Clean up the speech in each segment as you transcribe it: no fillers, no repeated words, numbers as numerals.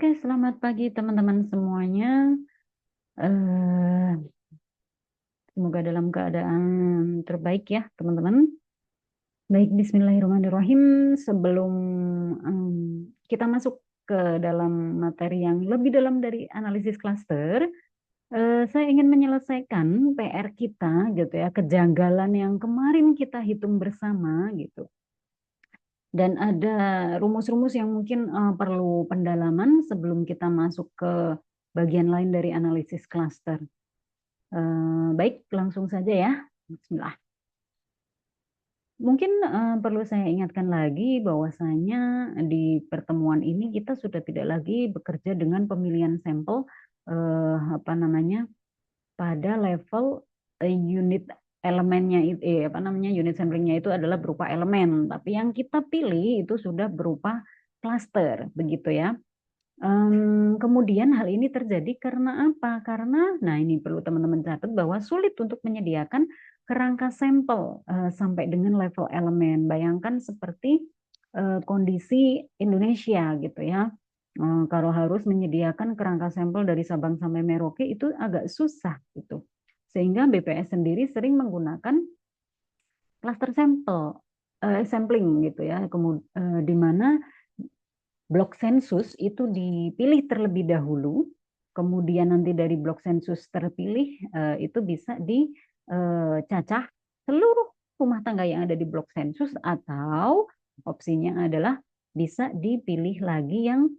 Oke, selamat pagi teman-teman semuanya. Eh, Semoga dalam keadaan terbaik ya, teman-teman. Baik, Bismillahirrahmanirrahim. Sebelum kita masuk ke dalam materi yang lebih dalam dari analisis klaster, saya ingin menyelesaikan PR kita, gitu ya, kejanggalan yang kemarin kita hitung bersama, gitu. Dan ada rumus-rumus yang mungkin perlu pendalaman sebelum kita masuk ke bagian lain dari analisis klaster. Baik, langsung saja ya. Bismillah. Mungkin perlu saya ingatkan lagi bahwasanya di pertemuan ini kita sudah tidak lagi bekerja dengan pemilihan sampel apa namanya pada level unit elemennya itu apa namanya unit samplingnya itu adalah berupa elemen, tapi yang kita pilih itu sudah berupa klaster, begitu ya. Kemudian hal ini terjadi karena apa? Karena, nah ini perlu teman-teman catat bahwa sulit untuk menyediakan kerangka sampel sampai dengan level elemen. Bayangkan seperti kondisi Indonesia gitu ya. Kalau harus menyediakan kerangka sampel dari Sabang sampai Merauke itu agak susah gitu. Sehingga BPS sendiri sering menggunakan cluster sampling gitu ya. Di mana blok sensus itu dipilih terlebih dahulu, kemudian nanti dari blok sensus terpilih itu bisa dicacah seluruh rumah tangga yang ada di blok sensus, atau opsinya adalah bisa dipilih lagi yang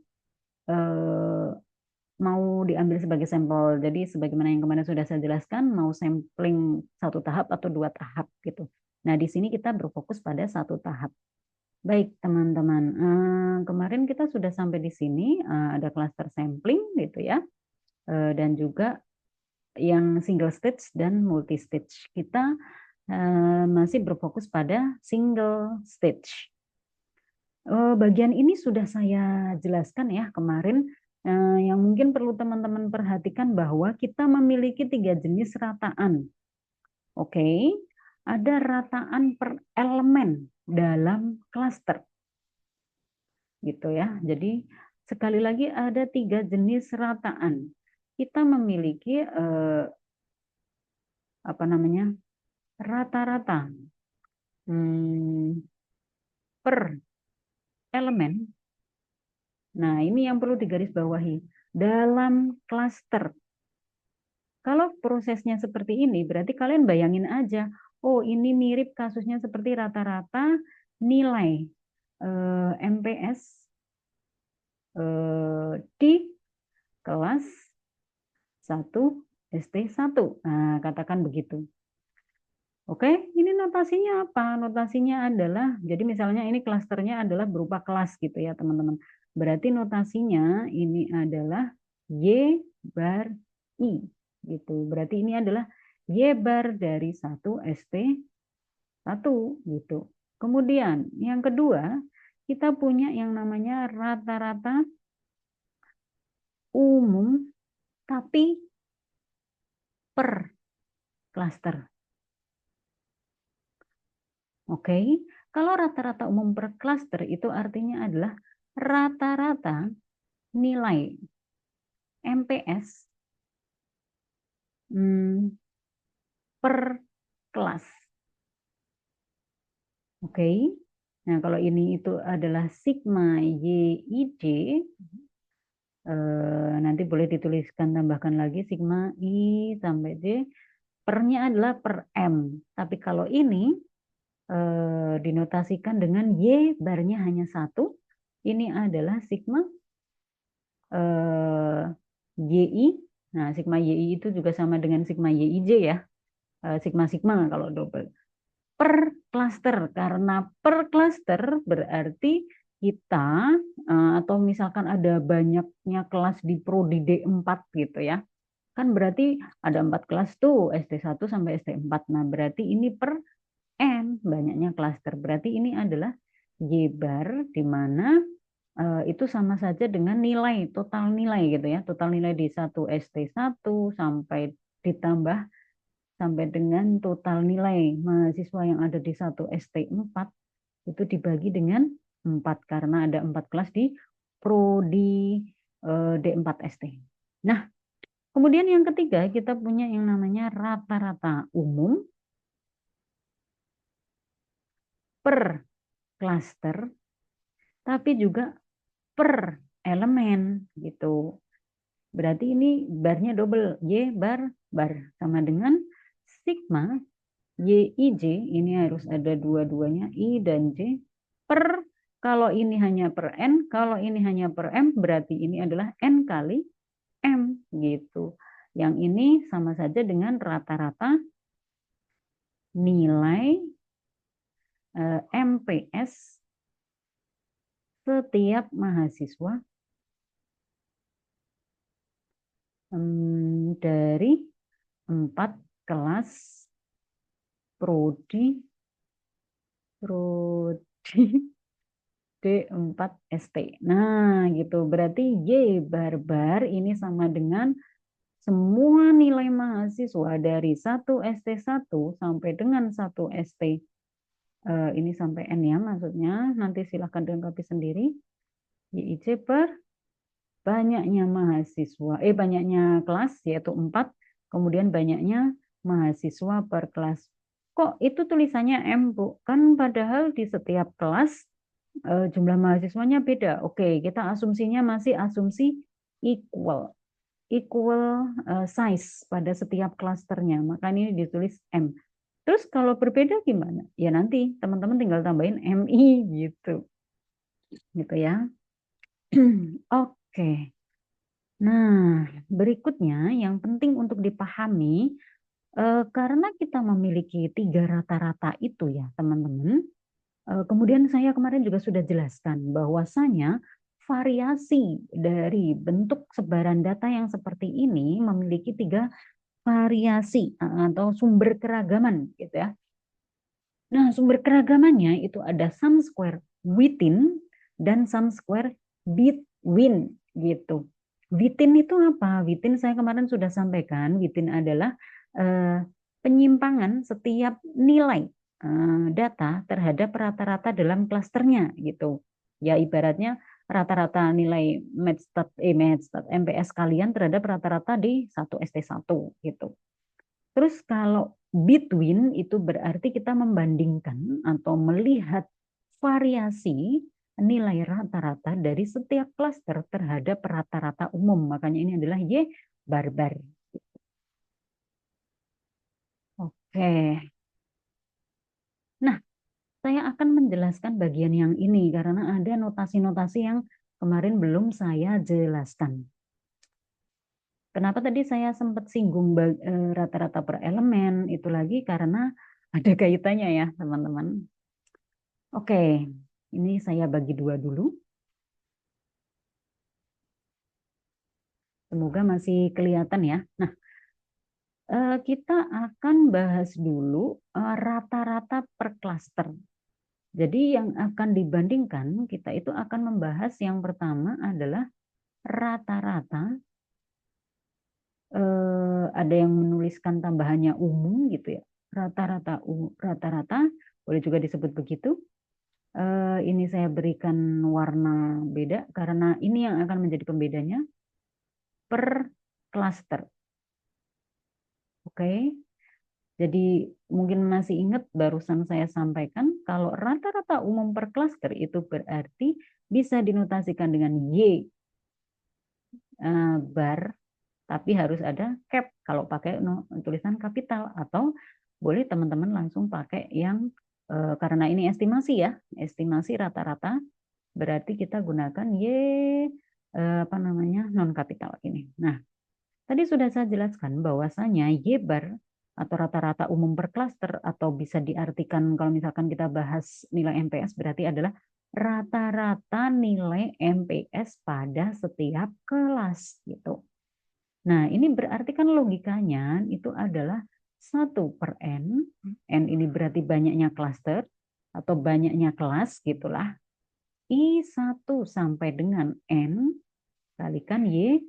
eh, mau diambil sebagai sampel. Jadi sebagaimana yang kemarin sudah saya jelaskan, mau sampling satu tahap atau dua tahap gitu. Nah, di sini kita berfokus pada satu tahap. Baik, teman-teman. Kemarin kita sudah sampai di sini, ada cluster sampling gitu ya. Dan juga yang single stage dan multi stage. Kita masih berfokus pada single stage. Bagian ini sudah saya jelaskan ya kemarin. Yang mungkin perlu teman-teman perhatikan bahwa kita memiliki 3 jenis rataan. Oke, ada rataan per elemen dalam cluster. Gitu ya. Jadi sekali lagi ada 3 jenis rataan. Kita memiliki apa namanya rata-rata per elemen. Nah, ini yang perlu digarisbawahi dalam klaster. Kalau prosesnya seperti ini, berarti kalian bayangin aja, oh ini mirip kasusnya seperti rata-rata nilai MPS di kelas 1 ST1. Nah, katakan begitu. Oke, ini notasinya apa? Notasinya adalah, jadi misalnya ini klasternya adalah berupa kelas gitu ya teman-teman. Berarti notasinya ini adalah Y bar I gitu. Berarti ini adalah Y bar dari 1 ST1 gitu. Kemudian yang kedua, kita punya yang namanya rata-rata umum tapi per klaster. Oke, kalau rata-rata umum per klaster itu artinya adalah rata-rata nilai MPS per kelas. Oke, nah kalau ini itu adalah sigma YIJ, nanti boleh dituliskan tambahkan lagi sigma I sampai J, pernya adalah per M. Tapi kalau ini dinotasikan dengan Y barnya hanya 1, ini adalah sigma YI. Nah, sigma YI itu juga sama dengan sigma YIJ ya. Sigma-sigma kalau double. Per klaster. Karena per klaster berarti kita, atau misalkan ada banyaknya kelas di prodi D4 gitu ya. Kan berarti ada 4 kelas tuh, ST1 sampai ST4. Nah, berarti ini per N, banyaknya klaster. Berarti ini adalah Y bar, di mana itu sama saja dengan nilai, total nilai gitu ya. Total nilai di 1 ST1 sampai ditambah sampai dengan total nilai mahasiswa yang ada di 1 ST4 itu dibagi dengan 4 karena ada 4 kelas di prodi D4ST. Nah, kemudian yang ketiga kita punya yang namanya rata-rata umum per klaster, tapi juga per elemen gitu. Berarti ini barnya double, Y bar bar sama dengan sigma YIJ, ini harus ada dua-duanya I dan J per, kalau ini hanya per N, kalau ini hanya per M, berarti ini adalah N kali M gitu. Yang ini sama saja dengan rata-rata nilai MPS setiap mahasiswa dari 4 kelas prodi D4ST. Nah, gitu. Berarti Y bar ini sama dengan semua nilai mahasiswa dari 1ST1 sampai dengan 1ST. Ini sampai N ya maksudnya. Nanti silahkan dilengkapi sendiri. YIC per banyaknya mahasiswa. Banyaknya kelas yaitu 4. Kemudian banyaknya mahasiswa per kelas. Kok itu tulisannya M, Bu? Kan padahal di setiap kelas jumlah mahasiswanya beda. Oke, kita asumsinya masih asumsi equal size pada setiap klasternya. Maka ini ditulis M. Terus kalau berbeda gimana? Ya nanti teman-teman tinggal tambahin MI gitu. Gitu ya. Oke. Nah, berikutnya yang penting untuk dipahami karena kita memiliki 3 rata-rata itu ya, teman-teman. Kemudian saya kemarin juga sudah jelaskan bahwasanya variasi dari bentuk sebaran data yang seperti ini memiliki 3 variasi atau sumber keragaman gitu ya. Nah, sumber keragamannya itu ada sum square within dan sum square between gitu. Within itu apa? Within saya kemarin sudah sampaikan, within adalah penyimpangan setiap nilai data terhadap rata-rata dalam klasternya gitu. Ya ibaratnya rata-rata nilai Matstat MPS kalian terhadap rata-rata di 1ST1 gitu. Terus kalau between itu berarti kita membandingkan atau melihat variasi nilai rata-rata dari setiap klaster terhadap rata-rata umum. Makanya ini adalah Y bar. Oke. Nah, saya akan menjelaskan bagian yang ini karena ada notasi-notasi yang kemarin belum saya jelaskan. Kenapa tadi saya sempat singgung rata-rata per elemen itu lagi karena ada kaitannya ya teman-teman. Oke, ini saya bagi dua dulu. Semoga masih kelihatan ya. Nah, kita akan bahas dulu rata-rata per klaster. Jadi yang akan dibandingkan, kita itu akan membahas yang pertama adalah rata-rata. Ada yang menuliskan tambahannya umum gitu ya. Rata-rata boleh juga disebut begitu. Ini saya berikan warna beda karena ini yang akan menjadi pembedanya per klaster. Oke. Jadi mungkin masih ingat barusan saya sampaikan kalau rata-rata umum per klaster itu berarti bisa dinotasikan dengan Y bar, tapi harus ada cap kalau pakai tulisan kapital, atau boleh teman-teman langsung pakai yang karena ini estimasi ya, estimasi rata-rata, berarti kita gunakan Y non kapital ini. Nah, tadi sudah saya jelaskan bahwasanya Y bar atau rata-rata umum per klaster, atau bisa diartikan kalau misalkan kita bahas nilai MPS berarti adalah rata-rata nilai MPS pada setiap kelas gitu. Nah, ini berarti kan logikanya itu adalah 1 per N. N ini berarti banyaknya klaster atau banyaknya kelas gitulah. I1 sampai dengan N kalikan Y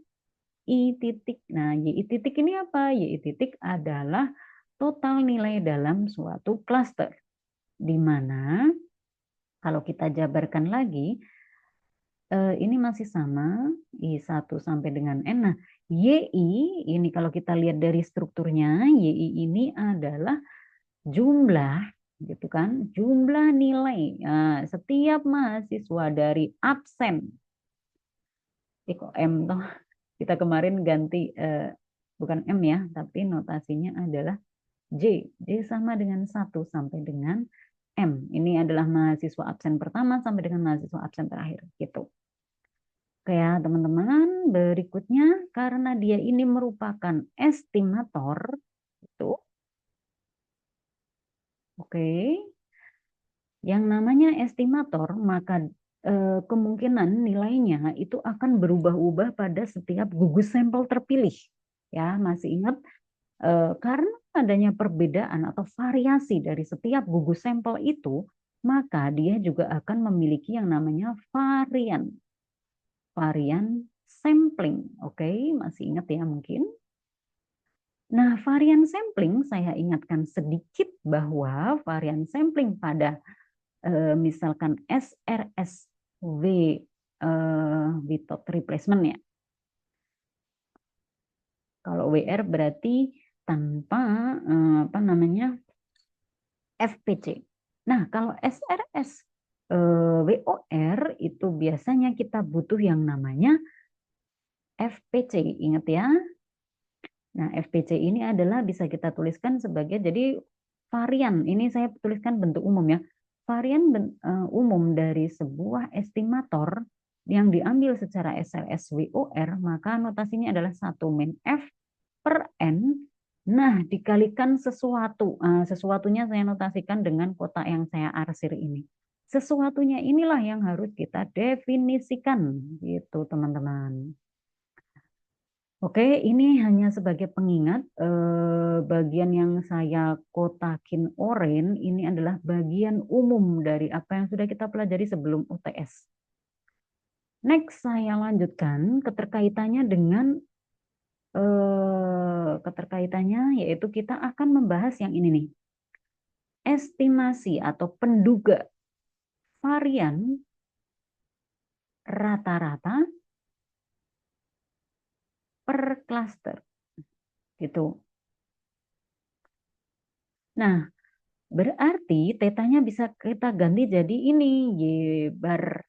I titik. Nah, Y titik ini apa? Y titik adalah total nilai dalam suatu klaster. Di mana kalau kita jabarkan lagi, ini masih sama, I1 sampai dengan N. Nah, YI ini kalau kita lihat dari strukturnya, YI ini adalah jumlah, gitu kan, jumlah nilai. Nah, setiap mahasiswa dari absen. Kok M toh? Kita kemarin ganti, bukan M ya, tapi notasinya adalah J. J sama dengan 1 sampai dengan M. Ini adalah mahasiswa absen pertama sampai dengan mahasiswa absen terakhir, gitu. Oke ya teman-teman, berikutnya karena dia ini merupakan estimator, itu, oke, yang namanya estimator maka kemungkinan nilainya itu akan berubah-ubah pada setiap gugus sampel terpilih. Ya, masih ingat karena adanya perbedaan atau variasi dari setiap gugus sampel itu, maka dia juga akan memiliki yang namanya varian. Varian sampling. Oke, masih ingat ya mungkin? Nah, varian sampling saya ingatkan sedikit bahwa varian sampling pada misalkan SRSW without replacement ya. Kalau WR berarti tanpa apa namanya FPC. Nah, kalau SRS WOR itu biasanya kita butuh yang namanya FPC. Ingat ya. Nah, FPC ini adalah bisa kita tuliskan sebagai jadi varian. Ini saya tuliskan bentuk umum ya. Varian umum dari sebuah estimator yang diambil secara SLS WOR, maka notasinya adalah 1 min F per N. Nah, dikalikan sesuatu. Sesuatunya saya notasikan dengan kotak yang saya arsir ini. Sesuatunya inilah yang harus kita definisikan, gitu teman-teman. Oke, ini hanya sebagai pengingat, bagian yang saya kotakin oranye ini adalah bagian umum dari apa yang sudah kita pelajari sebelum UTS. Next, saya lanjutkan keterkaitannya dengan keterkaitannya yaitu kita akan membahas yang ini nih. Estimasi atau penduga varian rata-rata per klaster. Gitu. Nah, berarti tetanya bisa kita ganti jadi ini Y bar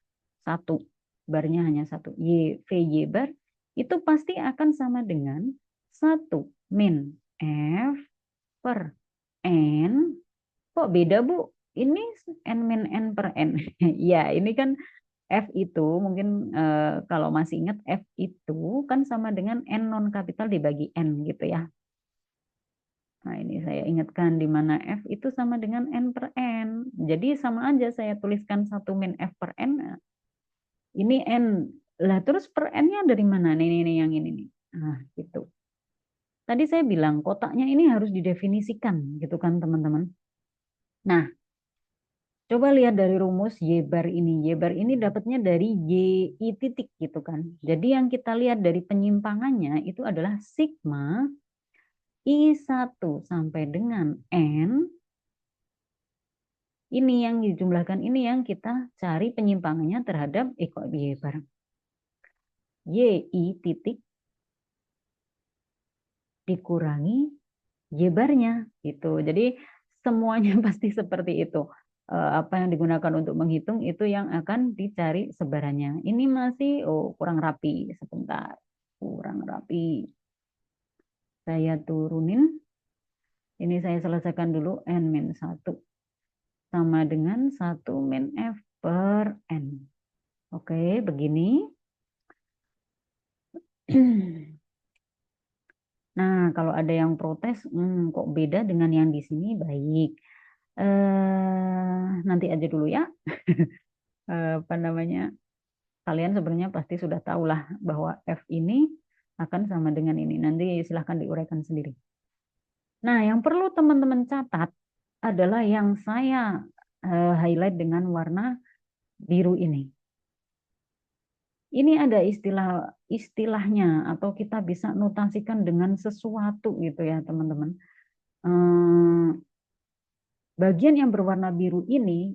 1. Barnya hanya 1. Y bar itu pasti akan sama dengan 1 min F per N. Kok beda Bu? Ini N min N per N. Ya ini kan F itu mungkin kalau masih ingat F itu kan sama dengan N non kapital dibagi N gitu ya. Nah, ini saya ingatkan di mana F itu sama dengan N per N. Jadi sama aja saya tuliskan 1 min F per N. Ini N. Lah terus per N-nya dari mana? Nih yang ini nih. Nah, gitu. Tadi saya bilang kotaknya ini harus didefinisikan gitu kan teman-teman. Nah, coba lihat dari rumus Y bar ini. Y bar ini dapatnya dari YI titik gitu kan. Jadi yang kita lihat dari penyimpangannya itu adalah sigma I1 sampai dengan N. Ini yang dijumlahkan, ini yang kita cari penyimpangannya terhadap kok Y bar. YI titik dikurangi Y barnya gitu. Jadi semuanya pasti seperti itu. Apa yang digunakan untuk menghitung itu yang akan dicari sebarannya. Ini masih kurang rapi, sebentar. Kurang rapi. Saya turunin. Ini saya selesaikan dulu N-1 sama dengan 1 min F per N. Oke, begini. Nah, kalau ada yang protes, kok beda dengan yang di sini, baik. Nanti aja dulu ya. Apa namanya? Kalian sebenarnya pasti sudah tahu lah bahwa F ini akan sama dengan ini. Nanti silahkan diuraikan sendiri. Nah, yang perlu teman-teman catat adalah yang saya highlight dengan warna biru ini. Ini ada istilahnya atau kita bisa notasikan dengan sesuatu gitu ya teman-teman. Bagian yang berwarna biru ini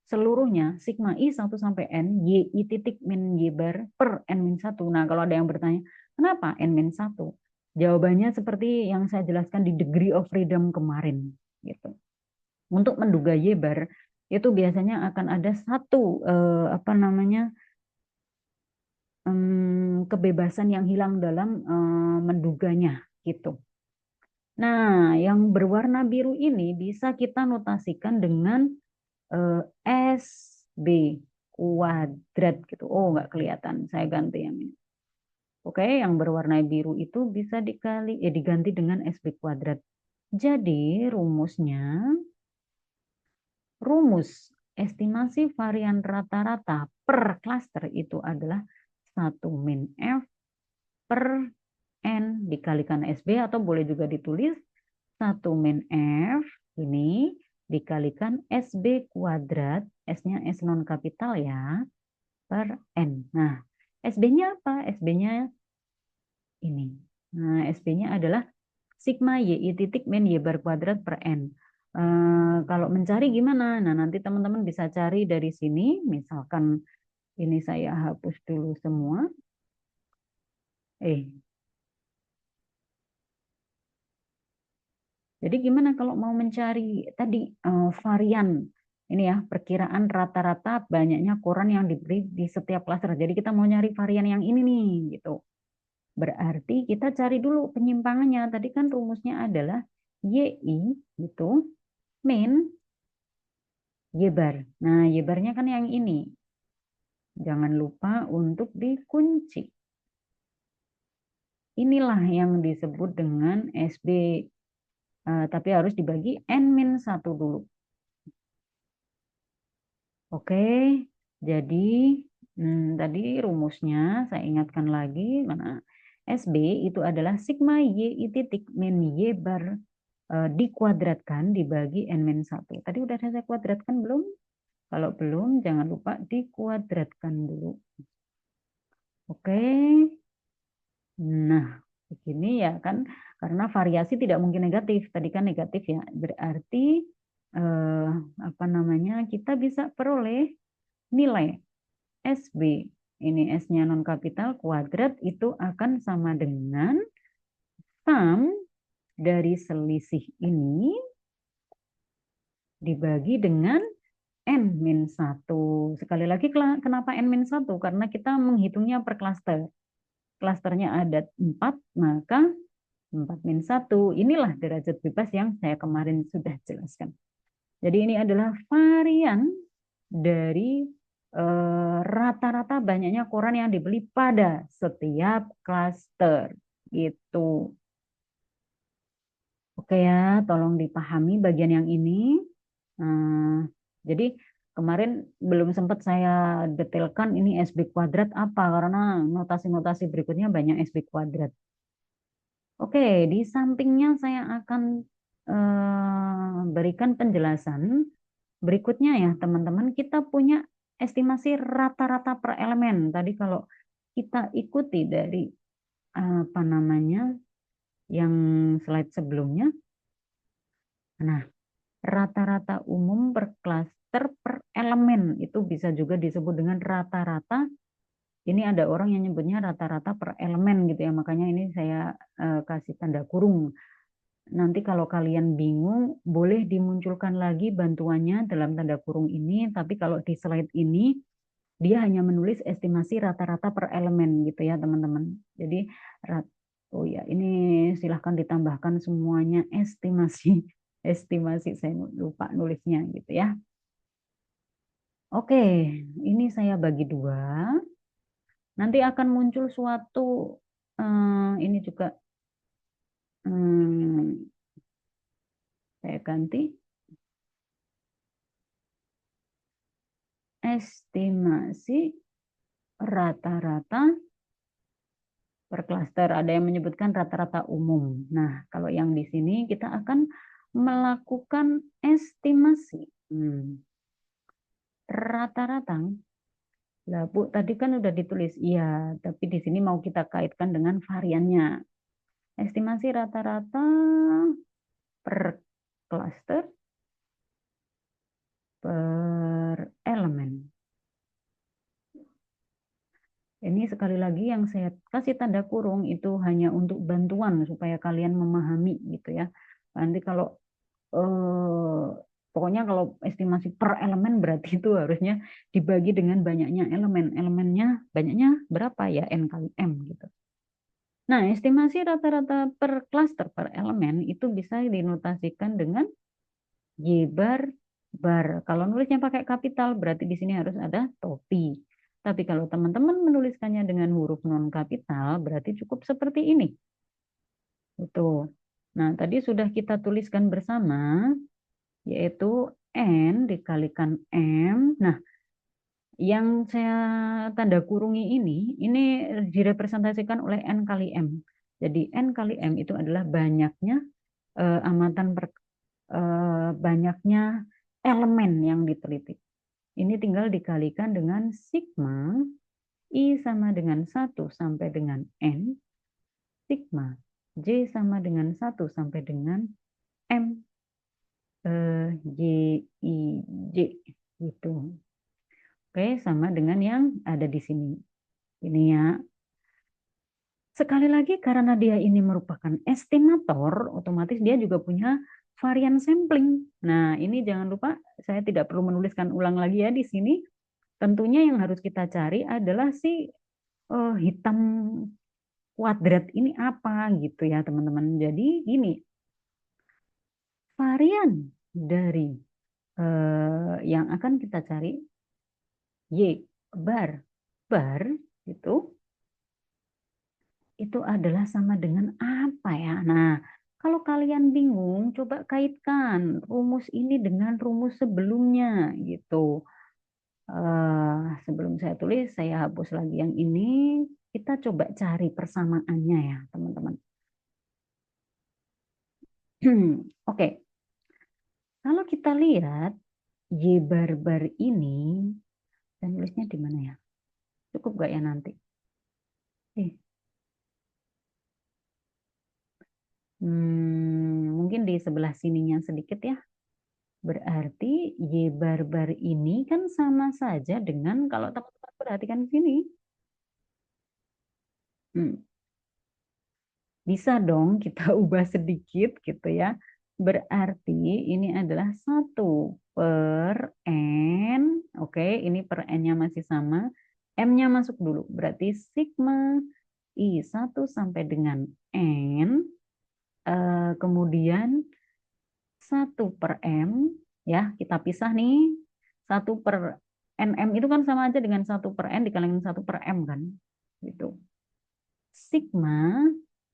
seluruhnya sigma I 1 sampai N, Y I titik min Y bar per N min 1. Nah, kalau ada yang bertanya, kenapa N min 1? Jawabannya seperti yang saya jelaskan di degree of freedom kemarin. Gitu. Untuk menduga Y bar, itu biasanya akan ada satu, kebebasan yang hilang dalam menduganya. Gitu. Nah, yang berwarna biru ini bisa kita notasikan dengan SB kuadrat gitu. Oh, nggak kelihatan. Saya ganti yang ini. Oke, yang berwarna biru itu bisa diganti dengan SB kuadrat. Jadi, rumus estimasi varian rata-rata per klaster itu adalah 1 min F per N dikalikan SB, atau boleh juga ditulis 1 min F ini dikalikan SB kuadrat, S-nya S non kapital ya, per N. Nah, SB-nya apa? SB-nya ini. Nah, SB-nya adalah sigma Y titik min Y bar kuadrat per N. Kalau mencari gimana? Nah, nanti teman-teman bisa cari dari sini. Misalkan ini saya hapus dulu semua. Jadi gimana kalau mau mencari tadi varian ini ya, perkiraan rata-rata banyaknya koran yang diberi di setiap klaster. Jadi kita mau nyari varian yang ini nih gitu. Berarti kita cari dulu penyimpangannya. Tadi kan rumusnya adalah YI gitu min Y bar. Nah, Y barnya kan yang ini. Jangan lupa untuk dikunci. Inilah yang disebut dengan SB. Tapi harus dibagi N-1 dulu. Oke, jadi tadi rumusnya saya ingatkan lagi, mana SB itu adalah sigma Y titik min Y bar dikuadratkan dibagi N-1. Tadi udah saya kuadratkan belum? Kalau belum, jangan lupa dikuadratkan dulu. Oke, nah begini ya kan, karena variasi tidak mungkin negatif. Tadi kan negatif ya, berarti kita bisa peroleh nilai SB, ini S-nya non kapital kuadrat itu akan sama dengan sum dari selisih ini dibagi dengan N-1. Sekali lagi kenapa N-1? Karena kita menghitungnya per klaster. Klasternya ada 4, maka 4-1. Inilah derajat bebas yang saya kemarin sudah jelaskan. Jadi ini adalah varian dari rata-rata banyaknya koran yang dibeli pada setiap klaster gitu. Oke ya, tolong dipahami bagian yang ini. Jadi kemarin belum sempat saya detailkan ini SB kuadrat apa, karena notasi-notasi berikutnya banyak SB kuadrat. Oke, di sampingnya saya akan berikan penjelasan berikutnya ya teman-teman. Kita punya estimasi rata-rata per elemen. Tadi kalau kita ikuti dari yang slide sebelumnya. Nah, rata-rata umum per klaster per elemen itu bisa juga disebut dengan rata-rata. Ini ada orang yang nyebutnya rata-rata per elemen gitu ya. Makanya ini saya kasih tanda kurung. Nanti kalau kalian bingung, boleh dimunculkan lagi bantuannya dalam tanda kurung ini. Tapi kalau di slide ini, dia hanya menulis estimasi rata-rata per elemen gitu ya teman-teman. Jadi, oh ya, ini silahkan ditambahkan semuanya estimasi. Estimasi, saya lupa nulisnya gitu ya. Oke, ini saya bagi 2. Nanti akan muncul suatu, ini juga saya ganti. Estimasi rata-rata per klaster. Ada yang menyebutkan rata-rata umum. Nah, kalau yang di sini kita akan melakukan estimasi. Rata-rata. Lah, Bu, tadi kan udah ditulis. Iya, tapi di sini mau kita kaitkan dengan variannya. Estimasi rata-rata per klaster per elemen. Ini sekali lagi yang saya kasih tanda kurung itu hanya untuk bantuan supaya kalian memahami gitu ya. Nanti kalau pokoknya kalau estimasi per elemen berarti itu harusnya dibagi dengan banyaknya elemen. Elemennya banyaknya berapa ya? N kali M gitu. Nah, estimasi rata-rata per klaster per elemen itu bisa dinotasikan dengan Y bar bar. Kalau nulisnya pakai kapital berarti di sini harus ada topi. Tapi kalau teman-teman menuliskannya dengan huruf non kapital berarti cukup seperti ini. Itu. Nah, tadi sudah kita tuliskan bersama yaitu N dikalikan M. Nah, yang saya tanda kurungi ini direpresentasikan oleh N kali M. Jadi N kali M itu adalah banyaknya banyaknya elemen yang diteliti. Ini tinggal dikalikan dengan sigma I sama dengan 1 sampai dengan N, sigma J sama dengan 1 sampai dengan M, J, I, J, gitu. Oke, sama dengan yang ada di sini. Ini ya. Sekali lagi karena dia ini merupakan estimator, otomatis dia juga punya varian sampling. Nah, ini jangan lupa saya tidak perlu menuliskan ulang lagi ya di sini. Tentunya yang harus kita cari adalah si hitam kuadrat ini apa gitu ya teman-teman. Jadi gini, varian dari yang akan kita cari Y bar bar itu adalah sama dengan apa ya? Nah, kalau kalian bingung, coba kaitkan rumus ini dengan rumus sebelumnya gitu. Sebelum saya tulis, saya hapus lagi yang ini. Kita coba cari persamaannya ya, teman-teman. Oke, kalau kita lihat Y bar bar ini, dan tulisnya di mana ya? Cukup gak ya nanti? Mungkin di sebelah sininya sedikit ya. Berarti Y bar bar ini kan sama saja dengan kalau teman-teman perhatikan di sini. Bisa dong kita ubah sedikit gitu ya. Berarti ini adalah 1/N. Oke, ini per N-nya masih sama. M-nya masuk dulu. Berarti sigma I1 sampai dengan N. Kemudian 1/M. Ya, kita pisah nih. 1/NM itu kan sama aja dengan 1/N dikalikan 1/M kan. Gitu. Sigma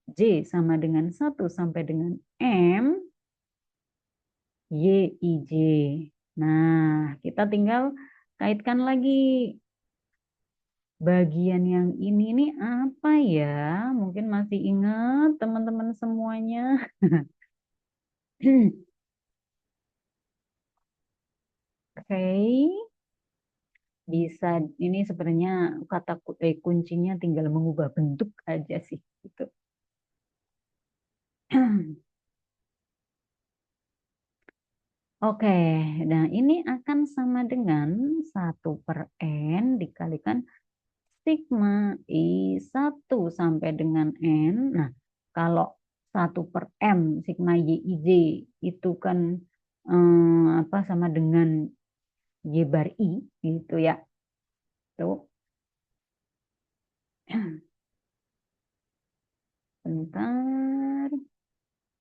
J sama dengan 1 sampai dengan M, YIJ. Nah, kita tinggal kaitkan lagi bagian yang ini nih apa ya? Mungkin masih ingat teman-teman semuanya. Oke, bisa ini sebenarnya kata kuncinya tinggal mengubah bentuk aja sih gitu. Oke, nah ini akan sama dengan 1/N dikalikan sigma I1 sampai dengan N. Nah, kalau 1/M sigma YIJ itu kan apa sama dengan Y bar I gitu ya. Tuh. Bentar.